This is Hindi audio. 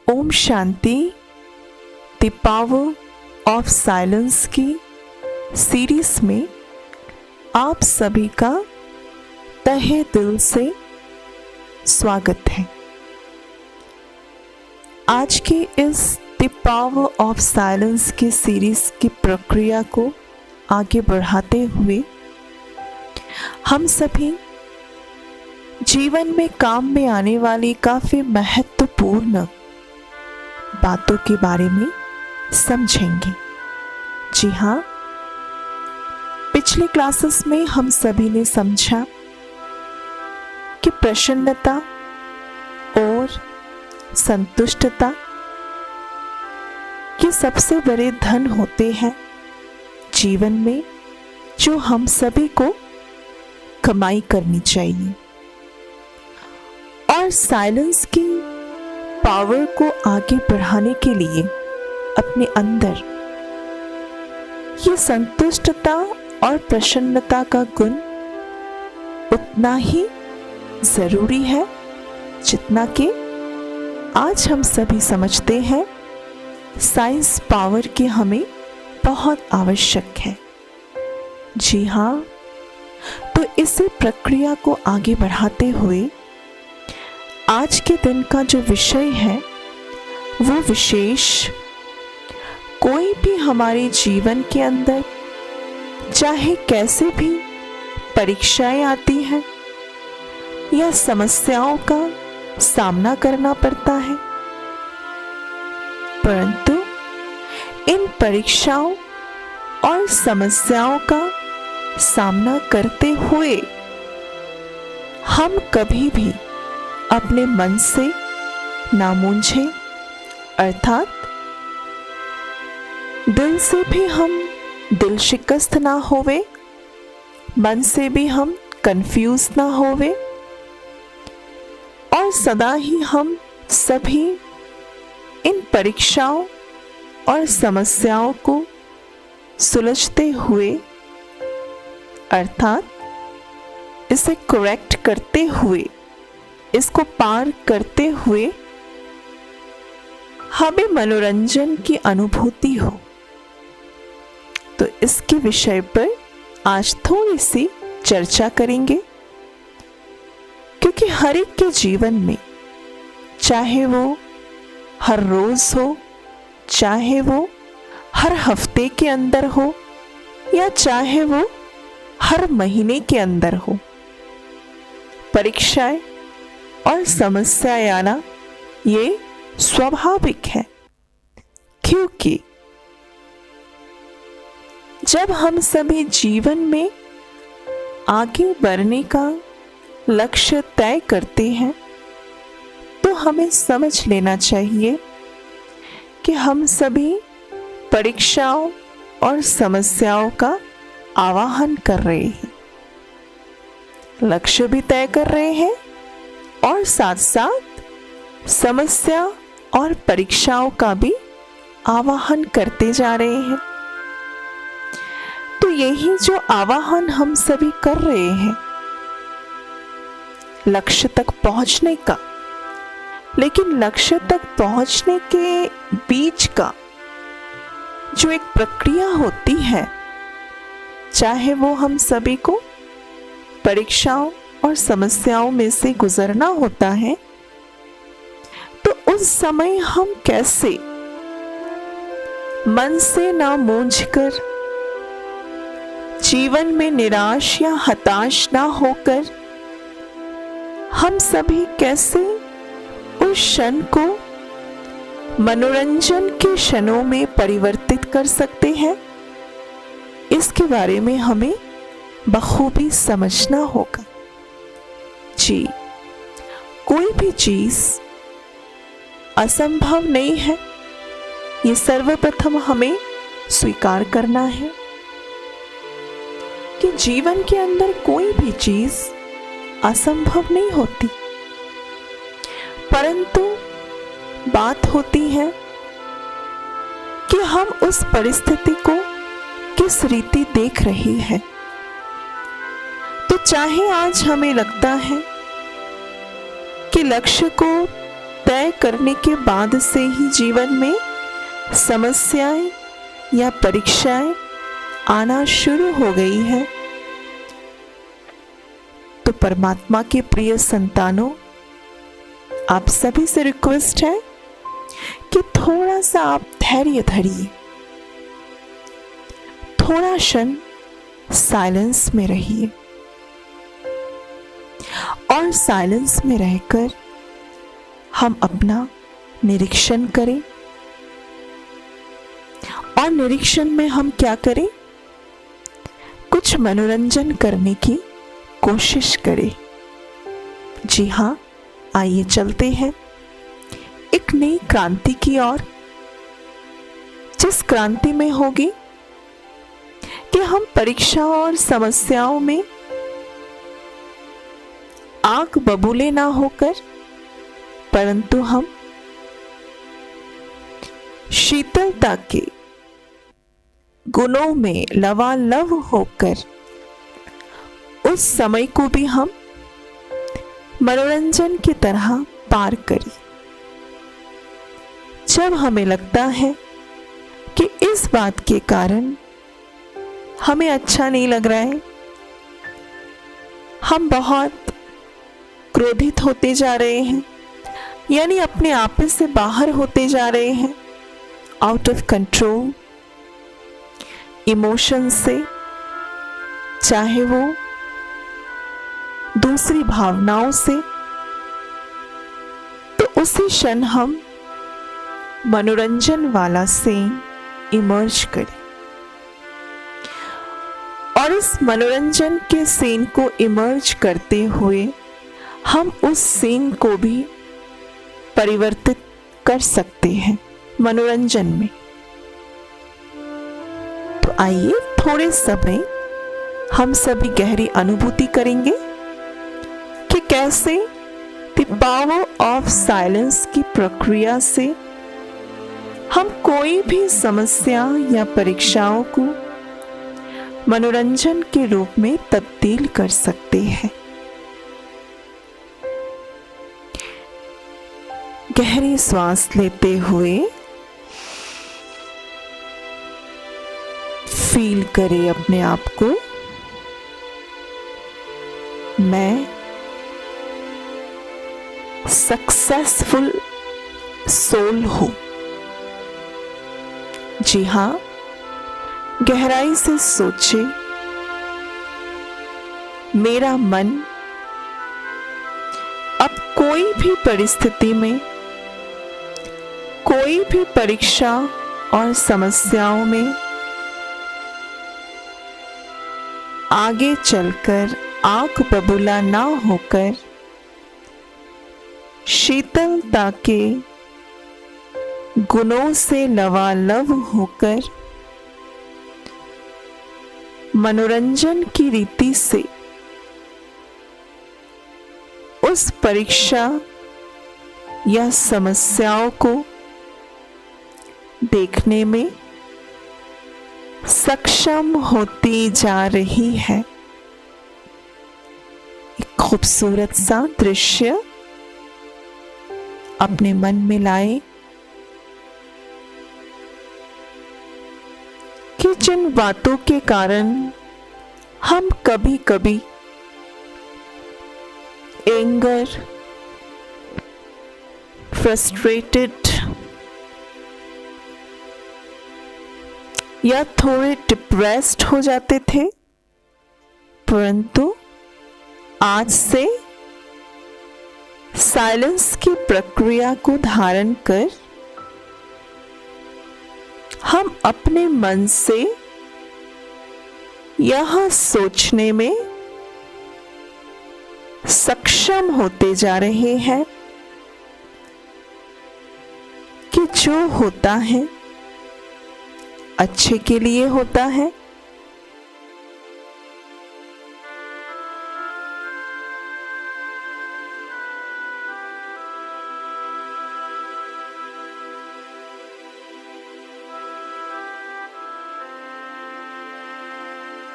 ओम शांति। द पावर ऑफ साइलेंस की सीरीज में आप सभी का तहे दिल से स्वागत है। आज की इस द पावर ऑफ साइलेंस की सीरीज की प्रक्रिया को आगे बढ़ाते हुए हम सभी जीवन में काम में आने वाली काफी महत्वपूर्ण बातों के बारे में समझेंगे। जी हाँ, पिछले क्लासेस में हम सभी ने समझा कि प्रसन्नता और संतुष्टता ये सबसे बड़े धन होते हैं जीवन में, जो हम सभी को कमाई करनी चाहिए। और साइलेंस की पावर को आगे बढ़ाने के लिए अपने अंदर ये संतुष्टता और प्रसन्नता का गुण उतना ही जरूरी है जितना कि आज हम सभी समझते हैं साइंस पावर की हमें बहुत आवश्यक है। जी हाँ, तो इसी प्रक्रिया को आगे बढ़ाते हुए आज के दिन का जो विषय है वो विशेष कोई भी हमारे जीवन के अंदर चाहे कैसे भी परीक्षाएं आती हैं या समस्याओं का सामना करना पड़ता है, परंतु इन परीक्षाओं और समस्याओं का सामना करते हुए हम कभी भी अपने मन से ना मूंझे, अर्थात दिल से भी हम दिल शिकस्त ना होवे, मन से भी हम कंफ्यूज ना होवे, और सदा ही हम सभी इन परीक्षाओं और समस्याओं को सुलझते हुए, अर्थात इसे करेक्ट करते हुए, इसको पार करते हुए हमें मनोरंजन की अनुभूति हो। तो इसके विषय पर आज थोड़ी सी चर्चा करेंगे, क्योंकि हर एक के जीवन में, चाहे वो हर रोज हो, चाहे वो हर हफ्ते के अंदर हो, या चाहे वो हर महीने के अंदर हो, परीक्षाएं और समस्याएं आना ये स्वाभाविक है। क्योंकि जब हम सभी जीवन में आगे बढ़ने का लक्ष्य तय करते हैं तो हमें समझ लेना चाहिए कि हम सभी परीक्षाओं और समस्याओं का आवाहन कर रहे हैं, लक्ष्य भी तय कर रहे हैं और साथ साथ समस्या और परीक्षाओं का भी आवाहन करते जा रहे हैं। तो यही जो आवाहन हम सभी कर रहे हैं लक्ष्य तक पहुंचने का, लेकिन लक्ष्य तक पहुंचने के बीच का जो एक प्रक्रिया होती है, चाहे वो हम सभी को परीक्षाओं और समस्याओं में से गुजरना होता है, तो उस समय हम कैसे मन से ना मूंझकर, जीवन में निराश या हताश ना होकर, हम सभी कैसे उस क्षण को मनोरंजन के क्षणों में परिवर्तित कर सकते हैं, इसके बारे में हमें बखूबी समझना होगा। जी, कोई भी चीज असंभव नहीं है, ये सर्वप्रथम हमें स्वीकार करना है कि जीवन के अंदर कोई भी चीज असंभव नहीं होती, परंतु बात होती है कि हम उस परिस्थिति को किस रीति देख रहे हैं। तो चाहे आज हमें लगता है कि लक्ष्य को तय तय करने के बाद से ही जीवन में समस्याएं या परीक्षाएं आना शुरू हो गई है। तो परमात्मा के प्रिय संतानों, आप सभी से रिक्वेस्ट है कि थोड़ा सा आप धैर्य धरिए, थोड़ा क्षण साइलेंस में रहिए और साइलेंस में रहकर हम अपना निरीक्षण करें। और निरीक्षण में हम क्या करें? कुछ मनोरंजन करने की कोशिश करें। जी हाँ, आइए चलते हैं एक नई क्रांति की ओर, जिस क्रांति में होगी कि हम परीक्षा और समस्याओं में आग बबूले ना होकर, परंतु हम शीतलता के गुणों में लबालब होकर उस समय को भी हम मनोरंजन की तरह पार करें। जब हमें लगता है कि इस बात के कारण हमें अच्छा नहीं लग रहा है, हम बहुत क्रोधित होते जा रहे हैं, यानी अपने आप से बाहर होते जा रहे हैं, आउट ऑफ कंट्रोल इमोशन से, चाहे वो दूसरी भावनाओं से, तो उसी क्षण हम मनोरंजन वाला सीन इमर्ज करें और इस मनोरंजन के सीन को इमर्ज करते हुए हम उस सीन को भी परिवर्तित कर सकते हैं मनोरंजन में। तो आइए थोड़े समय हम सभी गहरी अनुभूति करेंगे कि कैसे द पावर ऑफ साइलेंस की प्रक्रिया से हम कोई भी समस्या या परीक्षाओं को मनोरंजन के रूप में तब्दील कर सकते हैं। गहरी सांस लेते हुए फील करें अपने आप को, मैं सक्सेसफुल सोल हूं। जी हाँ, गहराई से सोचे, मेरा मन अब कोई भी परिस्थिति में, कोई भी परीक्षा और समस्याओं में आगे चलकर आंख बबूला ना होकर शीतलता के गुणों से लबालब होकर मनोरंजन की रीति से उस परीक्षा या समस्याओं को देखने में सक्षम होती जा रही है। एक खूबसूरत सा दृश्य अपने मन में लाए कि जिन बातों के कारण हम कभी कभी एंगर, फ्रस्ट्रेटेड या थोड़े डिप्रेस्ड हो जाते थे, परंतु आज से साइलेंस की प्रक्रिया को धारण कर हम अपने मन से यह सोचने में सक्षम होते जा रहे हैं कि जो होता है अच्छे के लिए होता है